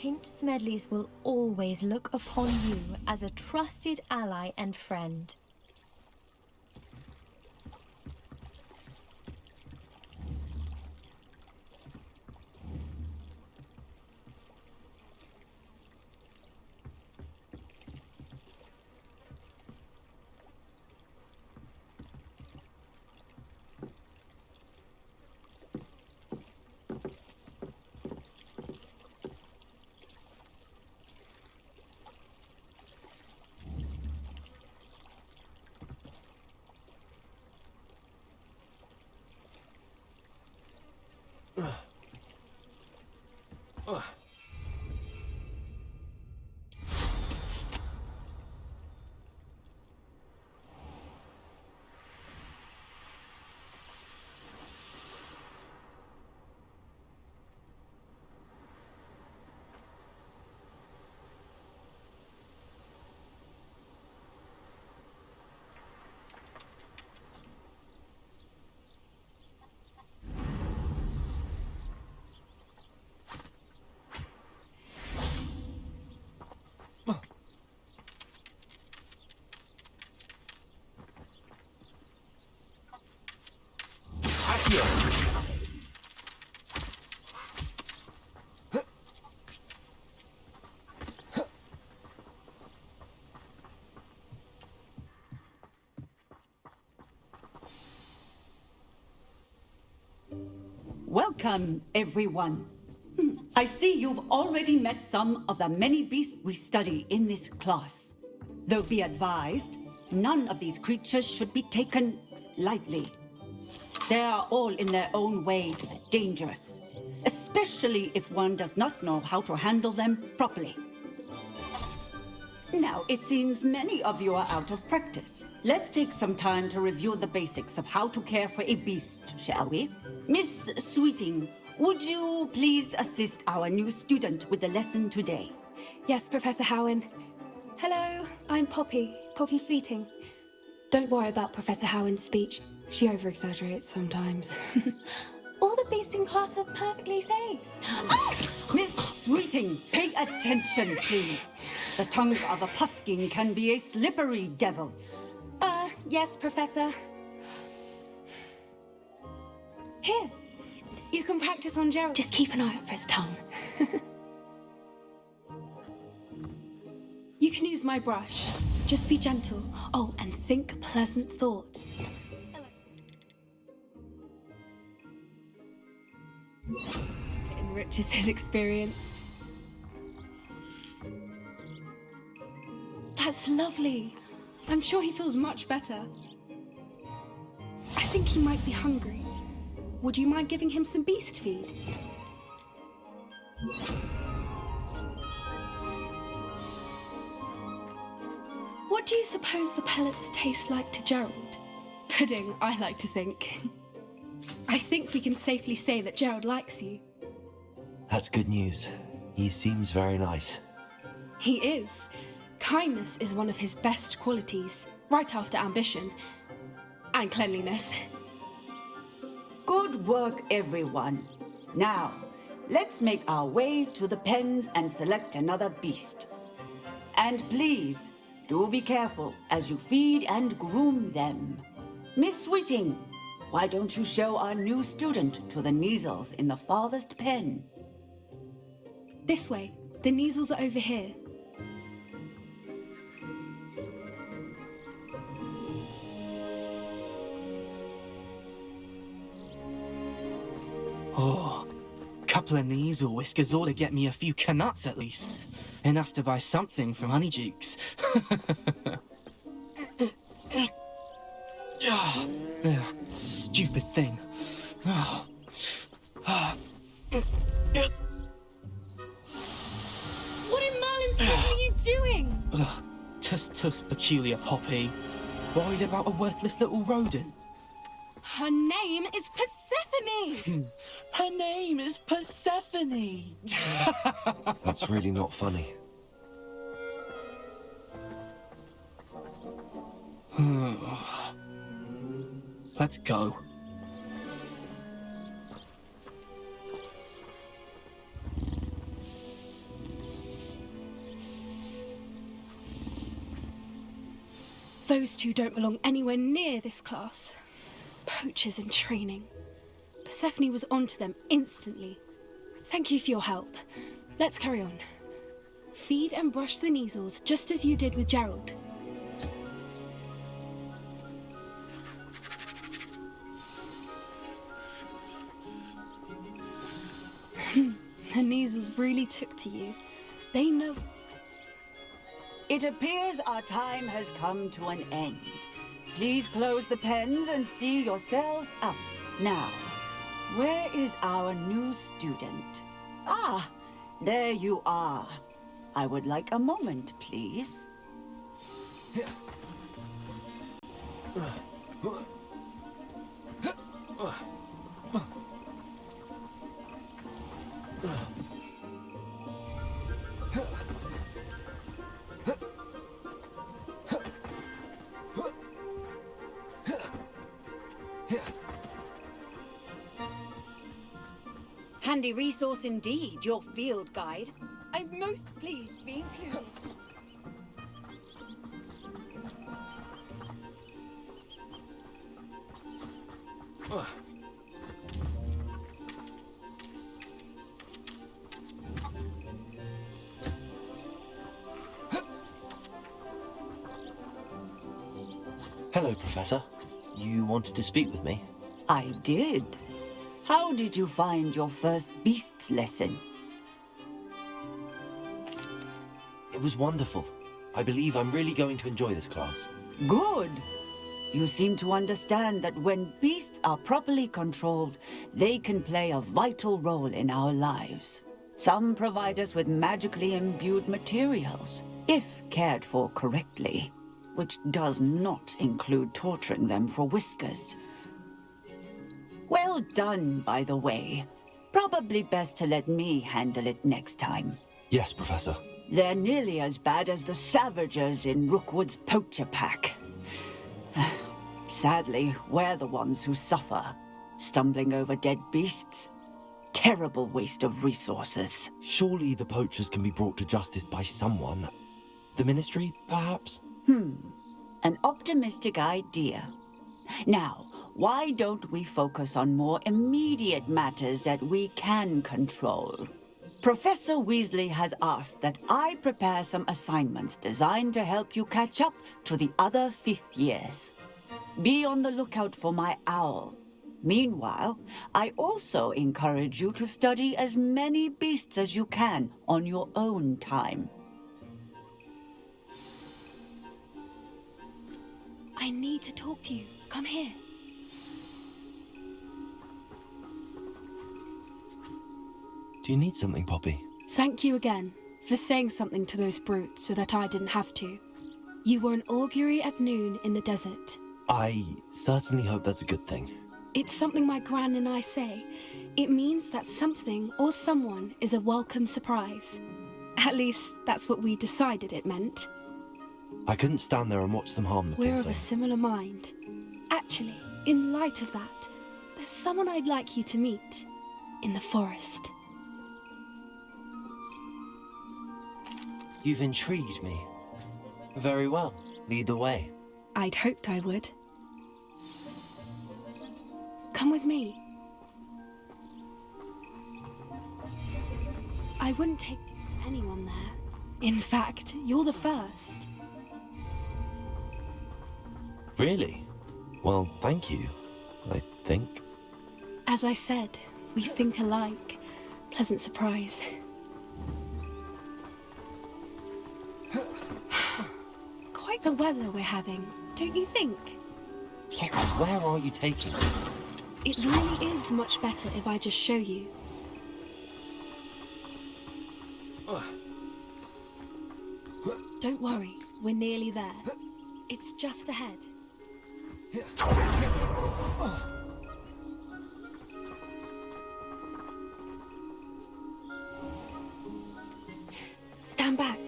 Pinch Smedleys will always look upon you as a trusted ally and friend. Welcome, everyone. I see you've already met some of the many beasts we study in this class. Though be advised, none of these creatures should be taken lightly. They are all in their own way dangerous, especially if one does not know how to handle them properly. Now, it seems many of you are out of practice. Let's take some time to review the basics of how to care for a beast, shall we? Miss Sweeting, would you please assist our new student with the lesson today? Yes, Professor Howen. Hello, I'm Poppy Sweeting. Don't worry about Professor Howen's speech. She over-exaggerates sometimes. All the beasts in class are perfectly safe. Oh! Miss Sweeting, pay attention, please. The tongue of a puffskein can be a slippery devil. Yes, Professor. Here, you can practice on Gerald. Just keep an eye out for his tongue. You can use my brush. Just be gentle. Oh, and think pleasant thoughts. It enriches his experience. That's lovely. I'm sure he feels much better. I think he might be hungry. Would you mind giving him some beast feed? What do you suppose the pellets taste like to Gerald? Pudding, I like to think. I think we can safely say that Gerald likes you. That's good news. He seems very nice. He is. Kindness is one of his best qualities, right after ambition and cleanliness. Good work, everyone. Now, let's make our way to the pens and select another beast. And please, do be careful as you feed and groom them. Miss Sweeting, why don't you show our new student to the Neasels in the farthest pen? This way. The Neasels are over here. Oh, couple of Neasel whiskers ought to get me a few canuts at least. Enough to buy something from Honeydukes. Stupid thing. Oh. What in Merlin's name are you doing? Ugh, tuss peculiar Poppy. Worried about a worthless little rodent. Her name is Persephone! Her name is Persephone! That's really not funny. Let's go. Those two don't belong anywhere near this class. Poachers in training. Persephone was onto them instantly. Thank you for your help. Let's carry on. Feed and brush the Neasels just as you did with Gerald. The Neasels really took to you. They know. It appears our time has come to an end. Please close the pens and see yourselves out. Now, where is our new student? Ah, there you are. I would like a moment, please. Handy resource indeed, your field guide. I'm most pleased to be included. Hello, Professor. You wanted to speak with me? I did. How did you find your first beasts lesson? It was wonderful. I believe I'm really going to enjoy this class. Good. You seem to understand that when beasts are properly controlled, they can play a vital role in our lives. Some provide us with magically imbued materials, if cared for correctly, which does not include torturing them for whiskers. Well done, by the way. Probably best to let me handle it next time. Yes, Professor. They're nearly as bad as the Savagers in Rookwood's poacher pack. Sadly, we're the ones who suffer, stumbling over dead beasts. Terrible waste of resources. Surely the poachers can be brought to justice by someone. The Ministry, perhaps? An optimistic idea. Now, why don't we focus on more immediate matters that we can control? Professor Weasley has asked that I prepare some assignments designed to help you catch up to the other fifth years. Be on the lookout for my owl. Meanwhile, I also encourage you to study as many beasts as you can on your own time. I need to talk to you. Come here. Do you need something, Poppy? Thank you again for saying something to those brutes so that I didn't have to. You were an augury at noon in the desert. I certainly hope that's a good thing. It's something my gran and I say. It means that something or someone is a welcome surprise. At least, that's what we decided it meant. I couldn't stand there and watch them harm the We're poor of a thing. similar mind. Actually, in light of that, there's someone I'd like you to meet. In the forest. You've intrigued me. Very well. Lead the way. I'd hoped I would. Come with me. I wouldn't take anyone there. In fact, you're the first. Really? Well, thank you, I think. As I said, we think alike. Pleasant surprise. Quite the weather we're having, don't you think? Where are you taking me? It really is much better if I just show you. Don't worry, we're nearly there. It's just ahead. Stand back.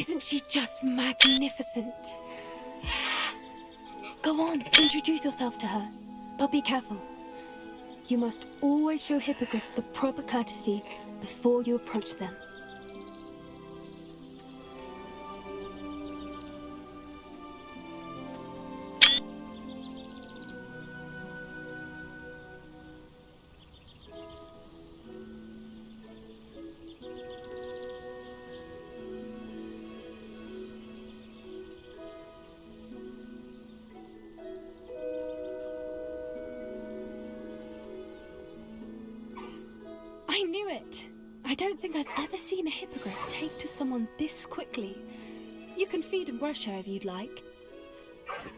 Isn't she just magnificent? Go on, introduce yourself to her. But be careful. You must always show hippogriffs the proper courtesy before you approach them. I knew it! I don't think I've ever seen a hippogriff take to someone this quickly. You can feed and brush her if you'd like.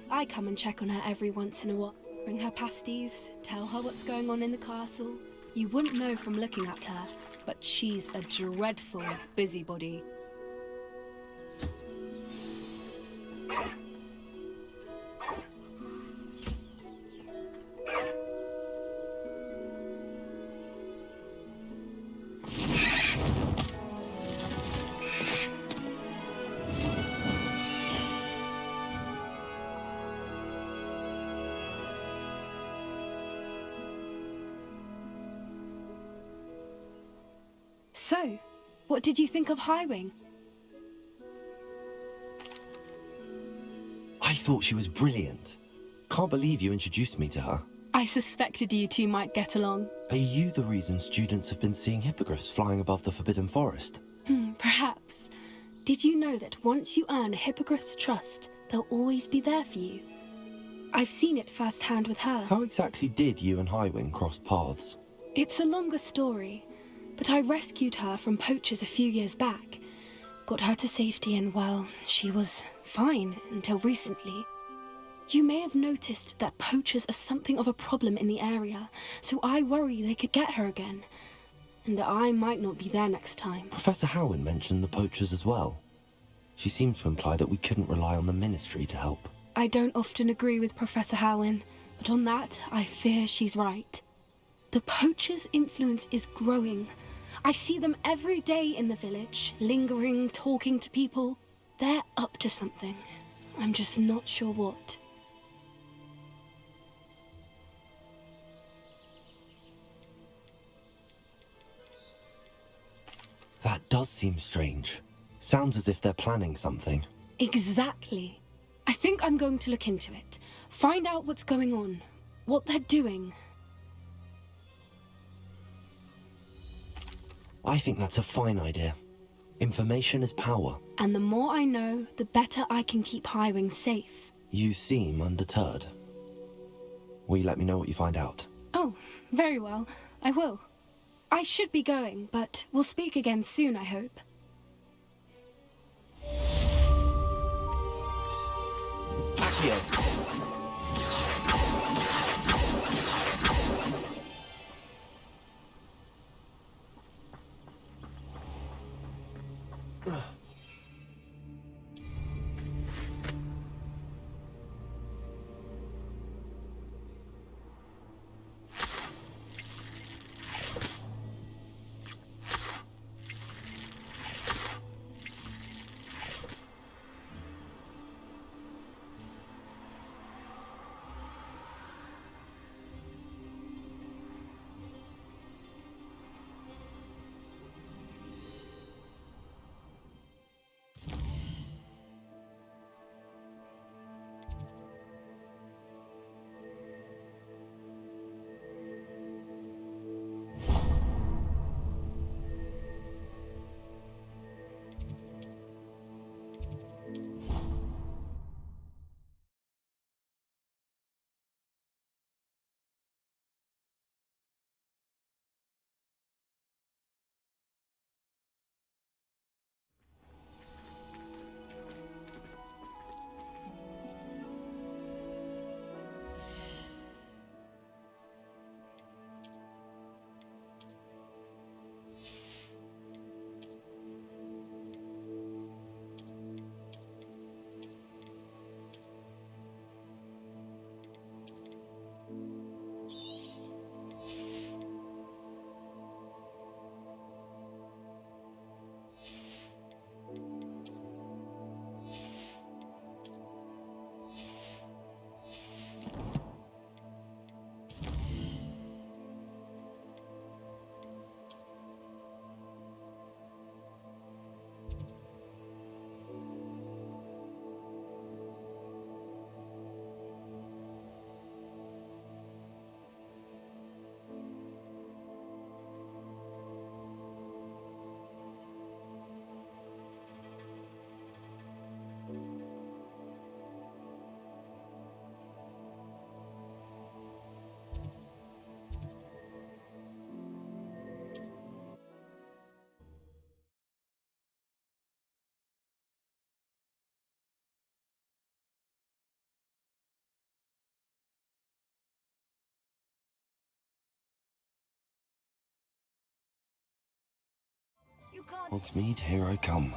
I come and check on her every once in a while. Bring her pasties, tell her what's going on in the castle. You wouldn't know from looking at her, but she's a dreadful busybody. So, what did you think of Highwing? I thought she was brilliant. Can't believe you introduced me to her. I suspected you two might get along. Are you the reason students have been seeing hippogriffs flying above the Forbidden Forest? Perhaps. Did you know that once you earn a hippogriff's trust, they'll always be there for you? I've seen it firsthand with her. How exactly did you and Highwing cross paths? It's a longer story, but I rescued her from poachers a few years back. Got her to safety and, well, she was fine until recently. You may have noticed that poachers are something of a problem in the area, so I worry they could get her again. And I might not be there next time. Professor Howin mentioned the poachers as well. She seemed to imply that we couldn't rely on the Ministry to help. I don't often agree with Professor Howin, but on that, I fear she's right. The poachers' influence is growing. I see them every day in the village, lingering, talking to people. They're up to something. I'm just not sure what. That does seem strange. Sounds as if they're planning something. Exactly. I think I'm going to look into it. Find out what's going on, what they're doing. I think that's a fine idea. Information is power. And the more I know, the better I can keep Highwing safe. You seem undeterred. Will you let me know what you find out? Oh, very well. I will. I should be going, but we'll speak again soon, I hope. Accio. Hogsmeade, here I come.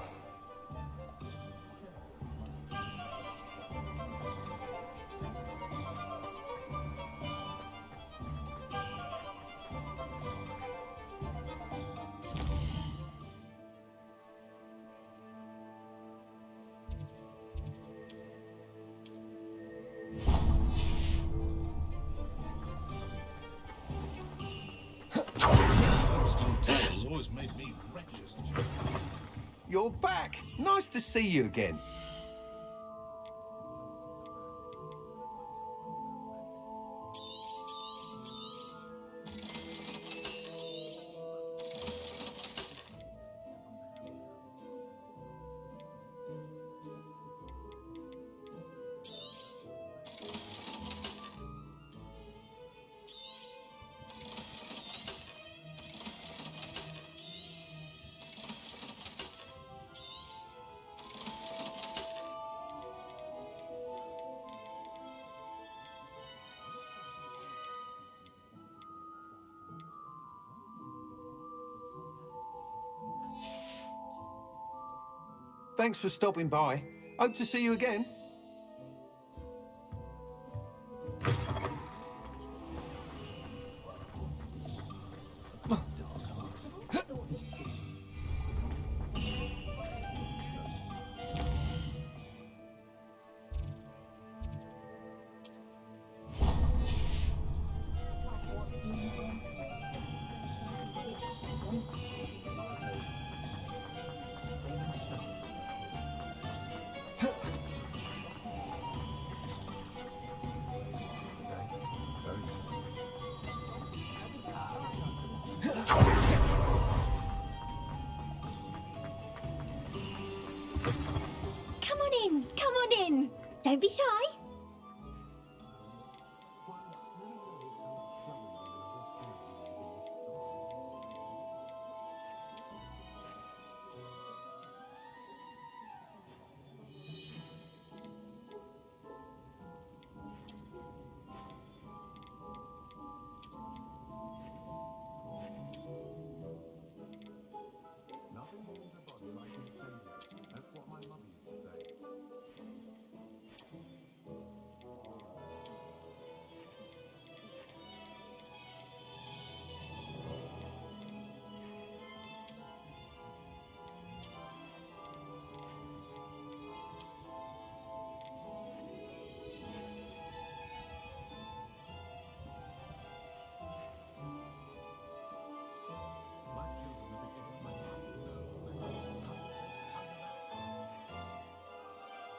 Constant tales always made me reckless. You're back! Nice to see you again. Thanks for stopping by. Hope to see you again. Come on in, come on in. Don't be shy.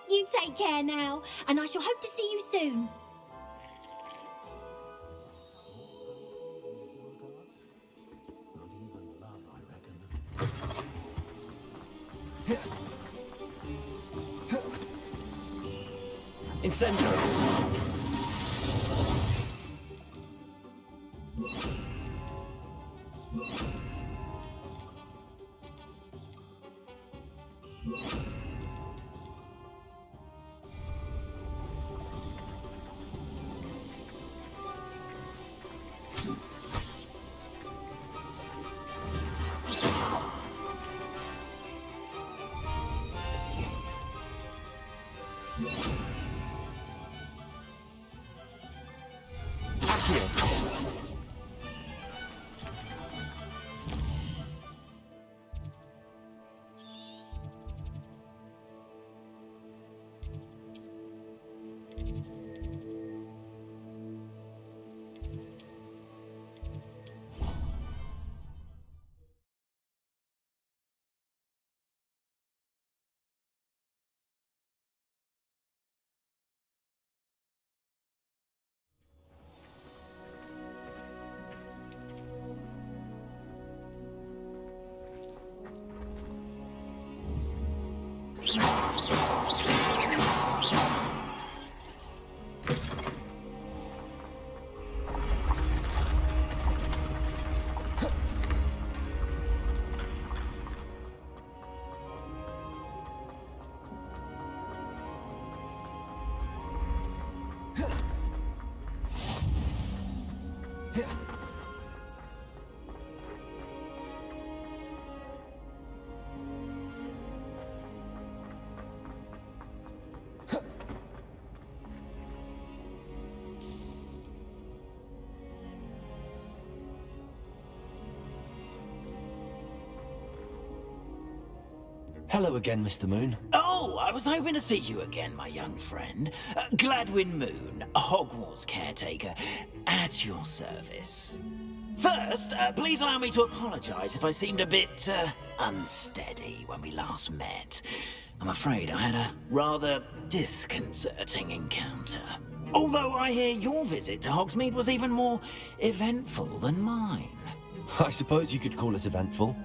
You take care now, and I shall hope to see you soon. Incendio! Hello again, Mr. Moon. Oh, I was hoping to see you again, my young friend. Gladwin Moon, Hogwarts caretaker, at your service. First, please allow me to apologise if I seemed a bit unsteady when we last met. I'm afraid I had a rather disconcerting encounter. Although I hear your visit to Hogsmeade was even more eventful than mine. I suppose you could call it eventful.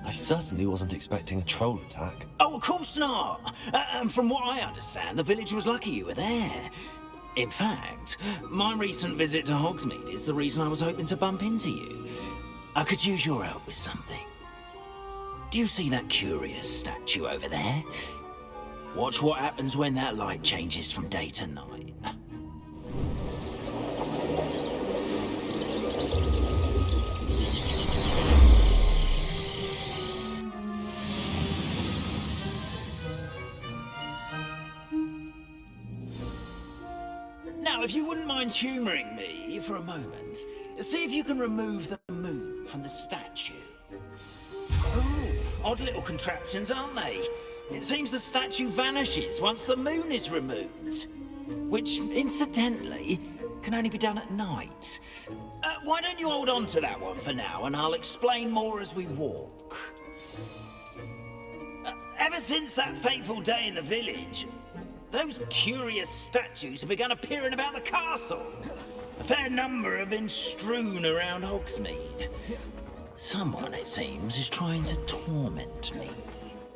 I certainly wasn't expecting a troll attack. Oh, of course not. And from what I understand, the village was lucky you were there. In fact, my recent visit to Hogsmeade is the reason I was hoping to bump into you. I could use your help with something. Do you see that curious statue over there? Watch what happens when that light changes from day to night. Now, if you wouldn't mind humouring me for a moment, see if you can remove the moon from the statue. Oh, odd little contraptions, aren't they? It seems the statue vanishes once the moon is removed. Which, incidentally, can only be done at night. Why don't you hold on to that one for now, and I'll explain more as we walk. Ever since that fateful day in the village, those curious statues have begun appearing about the castle. A fair number have been strewn around Hogsmeade. Someone, it seems, is trying to torment me.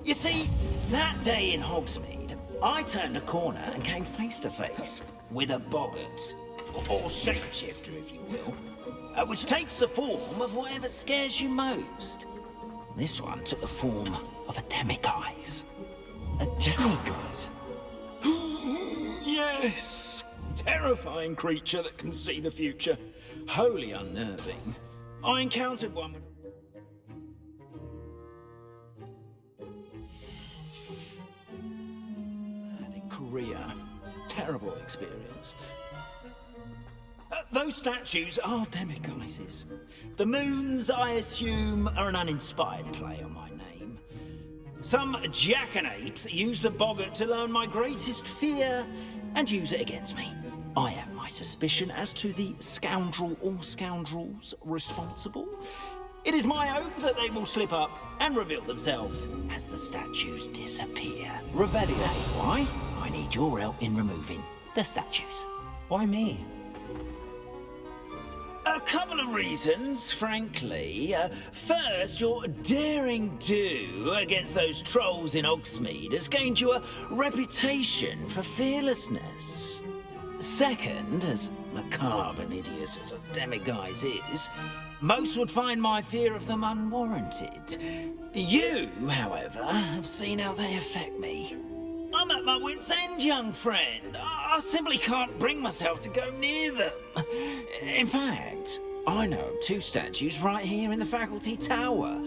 You see, that day in Hogsmeade, I turned a corner and came face to face with a boggart, or shapeshifter, if you will, which takes the form of whatever scares you most. This one took the form of a demiguise. A demiguise? Yes! Terrifying creature that can see the future. Wholly unnerving. I encountered one when... in Korea. Terrible experience. Those statues are demiguises. The moons, I assume, are an uninspired play on my name. Some jackanapes used a boggart to learn my greatest fear and use it against me. I have my suspicion as to the scoundrel or scoundrels responsible. It is my hope that they will slip up and reveal themselves as the statues disappear. Revelio. That is why I need your help in removing the statues. Why me? A couple of reasons, frankly. First, your daring do against those trolls in Hogsmeade has gained you a reputation for fearlessness. Second, as macabre and hideous as a demiguise is, most would find my fear of them unwarranted. You, however, have seen how they affect me. I'm at my wit's end, young friend. I simply can't bring myself to go near them. In fact, I know of two statues right here in the faculty tower.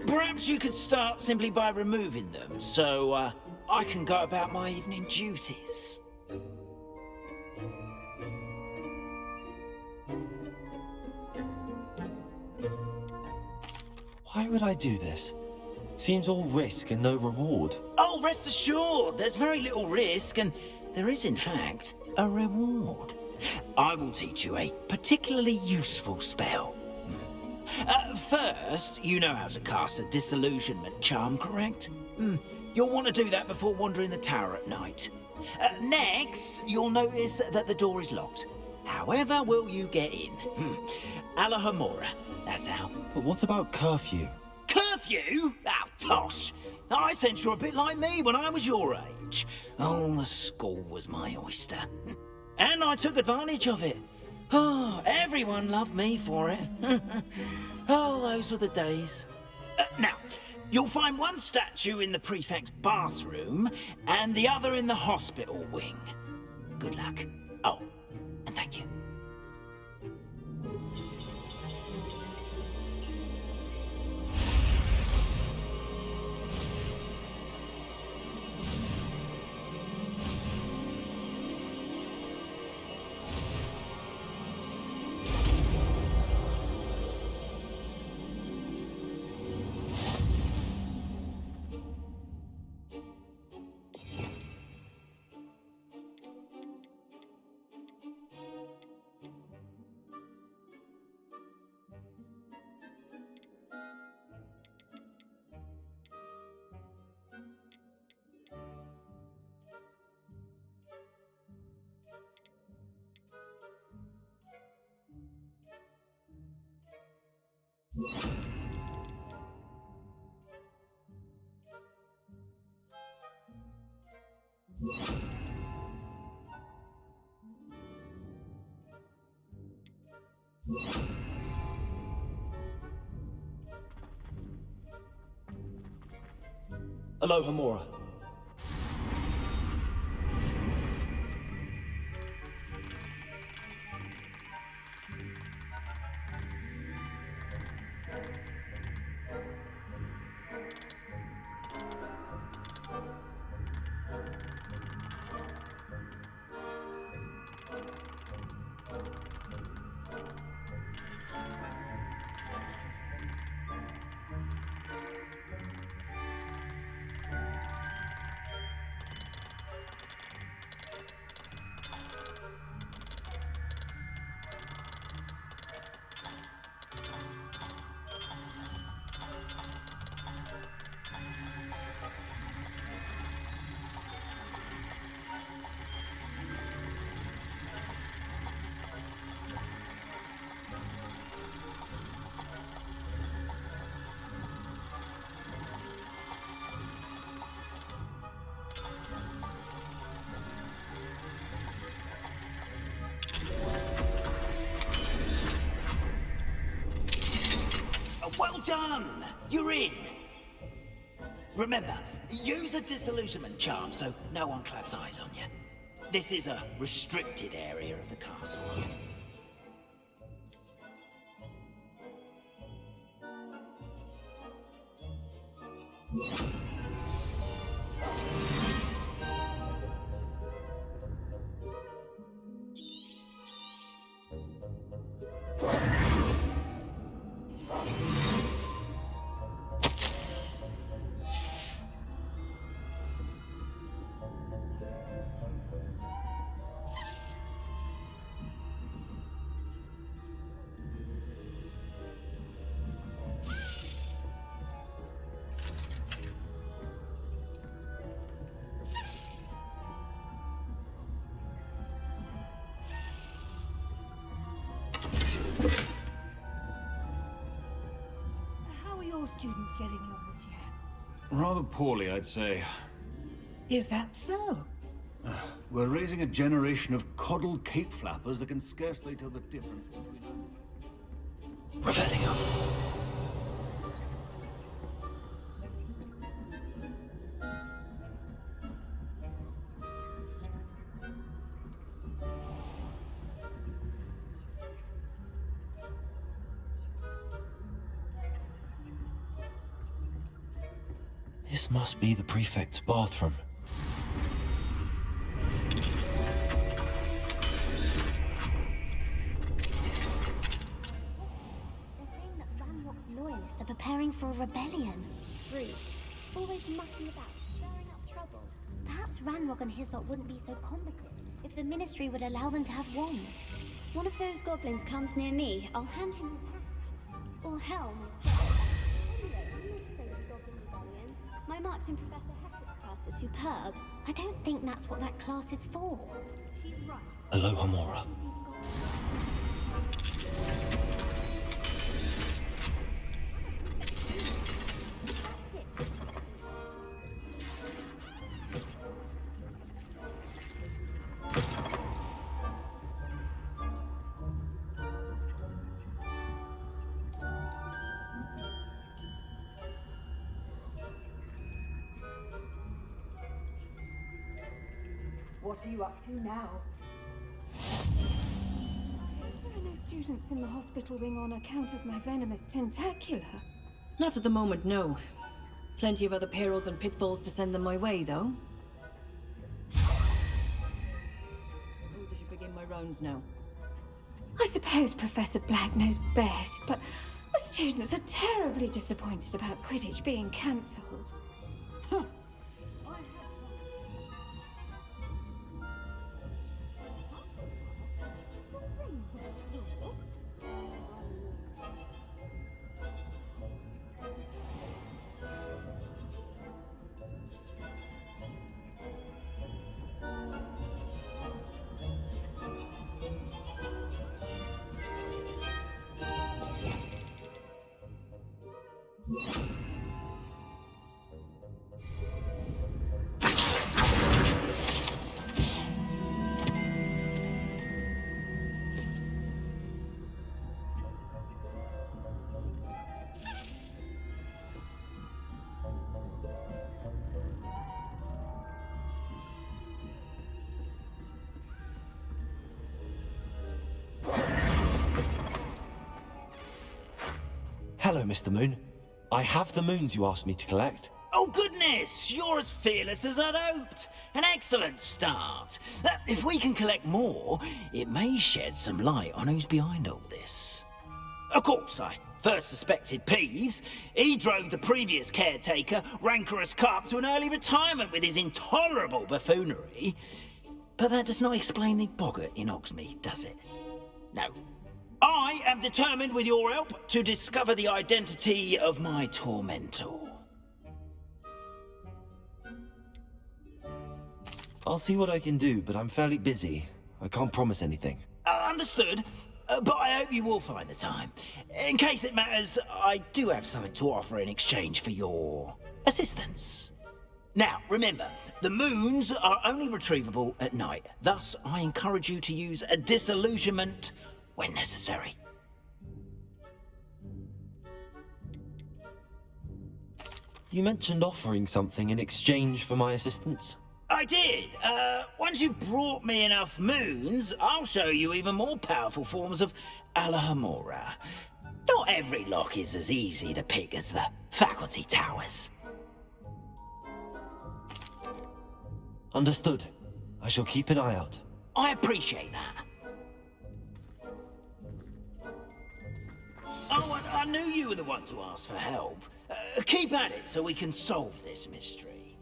Perhaps you could start simply by removing them, so I can go about my evening duties. Why would I do this? Seems all risk and no reward. Oh, rest assured, there's very little risk, and there is, in fact, a reward. I will teach you a particularly useful spell. First, you know how to cast a disillusionment charm, correct? You'll want to do that before wandering the tower at night. Next, you'll notice that the door is locked. However will you get in? Alahomora, that's how. But what about curfew? Curfew? Oh, tosh! I sense you're a bit like me when I was your age. Oh, the school was my oyster. And I took advantage of it. Oh, everyone loved me for it. Oh, those were the days. Now, you'll find one statue in the prefect's bathroom and the other in the hospital wing. Good luck. Oh, and thank you. Aloha Mora. Well done! You're in! Remember, use a disillusionment charm so no one claps eyes on you. This is a restricted area of the castle. How are your students getting along this year? Rather poorly, I'd say. Is that so? We're raising a generation of coddled cape flappers that can scarcely tell the difference between... Revelio. This must be the prefect's bathroom. They're saying that Ranrock's loyalists are preparing for a rebellion. Rude. Always mucking about, stirring up trouble. Perhaps Ranrock and his lot wouldn't be so combative if the Ministry would allow them to have wands. One of those goblins comes near me, I'll hand him his hat. Or helm. Anyway, I'm here to say the Goblin Rebellion. My marks in Professor Hackett's class are superb. I don't think that's what that class is for. She's right. Aloha Mora. What are you up to now? There are no students in the hospital wing on account of my venomous tentacula. Not at the moment, no. Plenty of other perils and pitfalls to send them my way, though. Suppose I should begin my rounds now. I suppose Professor Black knows best, but the students are terribly disappointed about Quidditch being cancelled. Huh. Hello, Mr. Moon. I have the moons you asked me to collect. Oh goodness, you're as fearless as I'd hoped. An excellent start. If we can collect more, it may shed some light on who's behind all this. Of course, I first suspected Peeves. He drove the previous caretaker, Rancorous Carp, to an early retirement with his intolerable buffoonery. But that does not explain the boggart in Hogsmeade, does it? No. I am determined, with your help, to discover the identity of my tormentor. I'll see what I can do, but I'm fairly busy. I can't promise anything. Understood. But I hope you will find the time. In case it matters, I do have something to offer in exchange for your assistance. Now, remember, the moons are only retrievable at night. Thus, I encourage you to use a disillusionment when necessary. You mentioned offering something in exchange for my assistance? I did. Once you've brought me enough moons, I'll show you even more powerful forms of Alahamora. Not every lock is as easy to pick as the faculty towers. Understood. I shall keep an eye out. I appreciate that. Oh, I knew you were the one to ask for help. Keep at it so we can solve this mystery.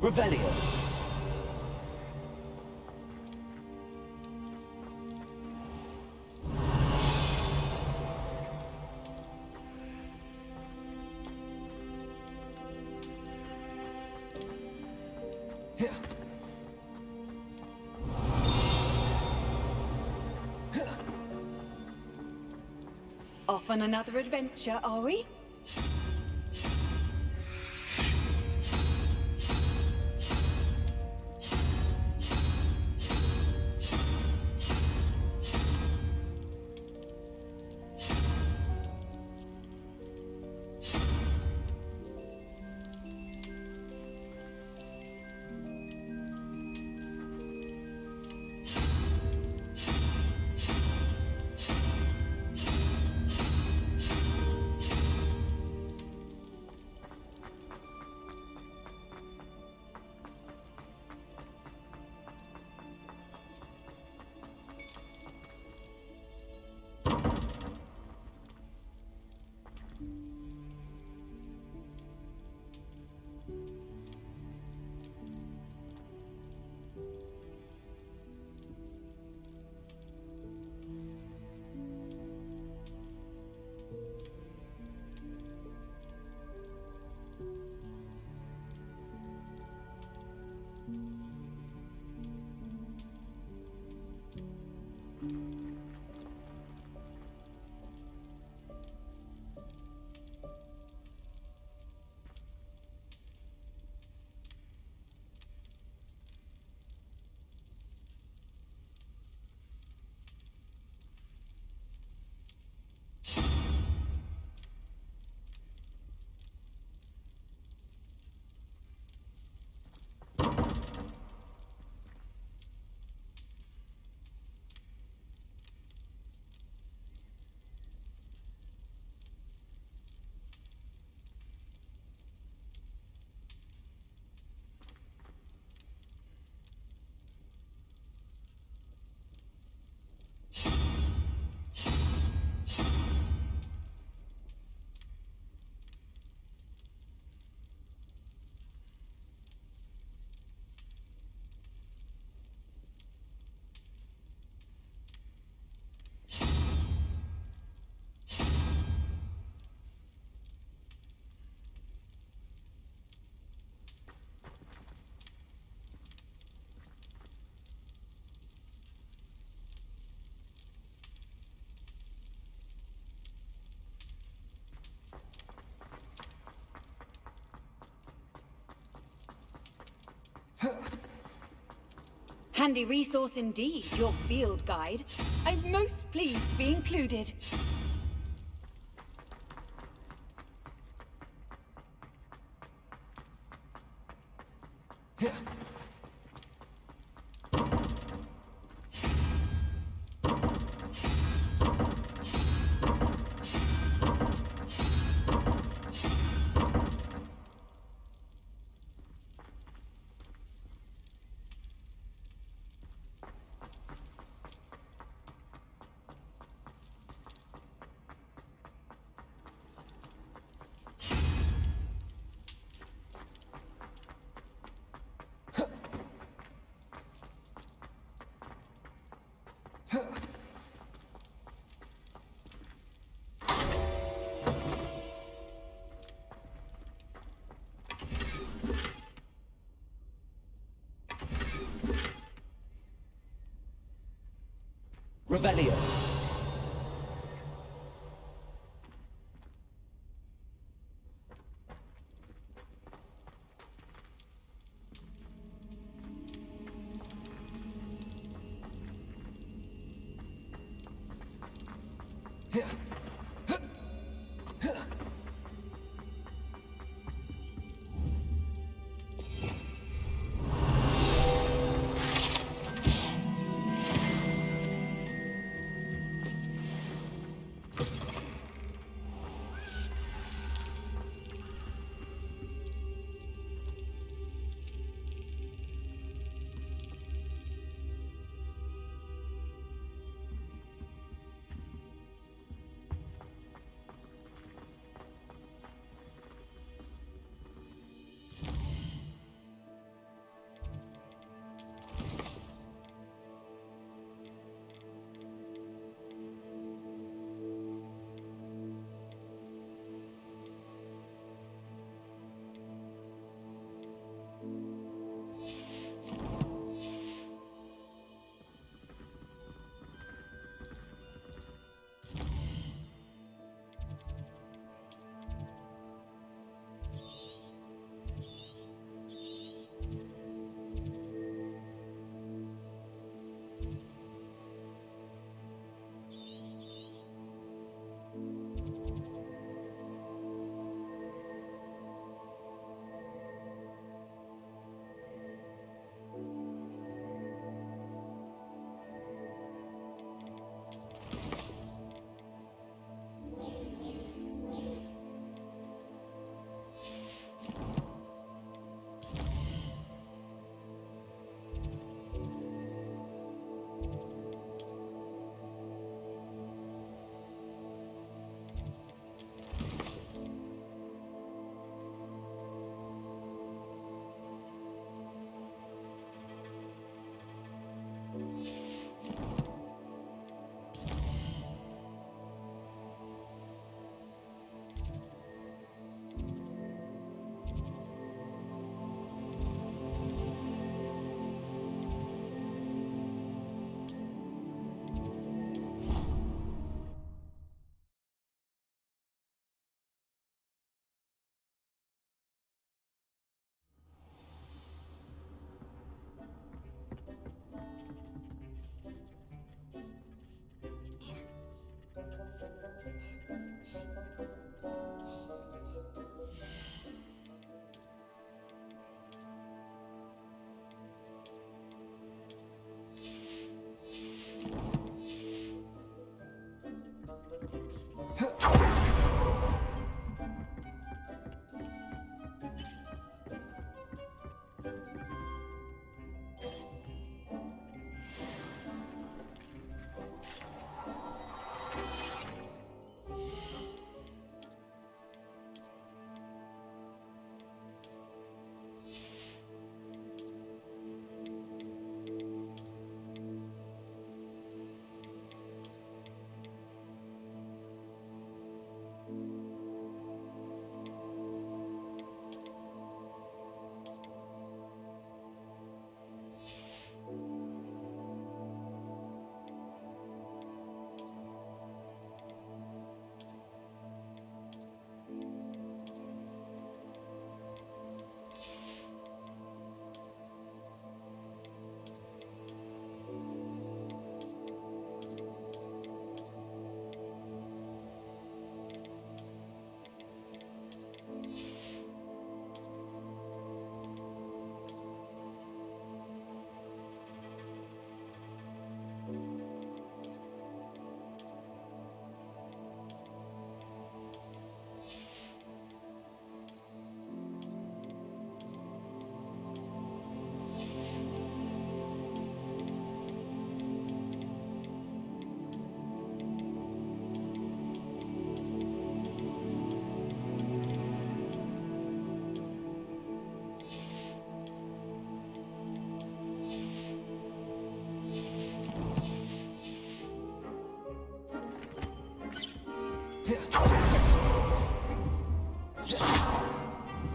Revelio. Off on another adventure, are we? Handy resource indeed, your field guide. I'm most pleased to be included. Revelio.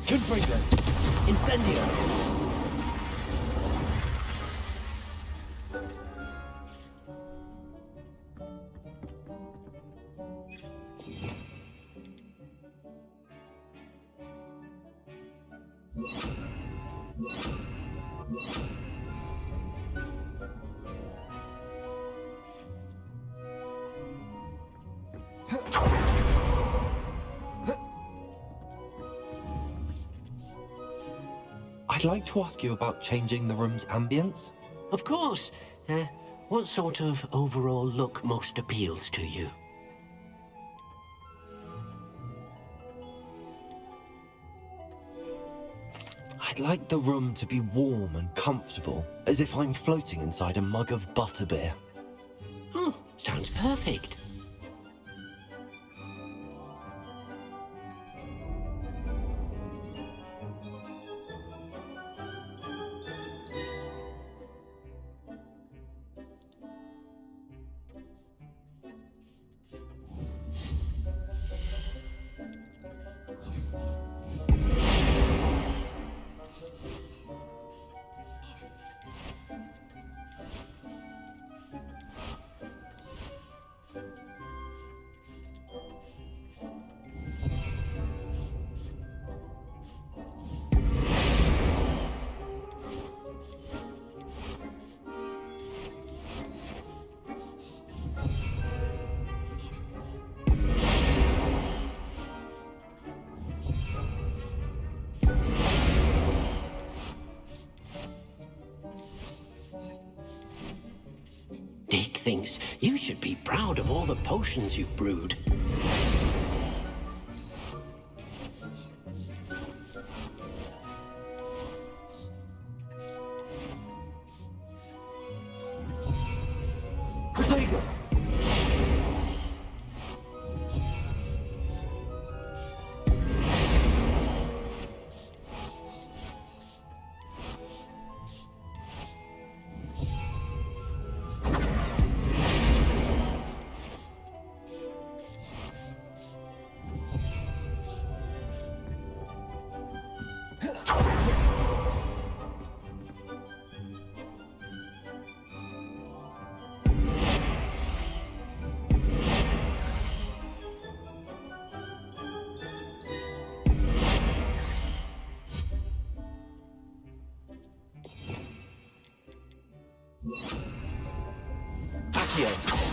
Confringo! Incendio! I'd like to ask you about changing the room's ambience. Of course. What sort of overall look most appeals to you? I'd like the room to be warm and comfortable, as if I'm floating inside a mug of butterbeer. Oh, sounds perfect. Dick thinks you should be proud of all the potions you've brewed. Protego! Accio!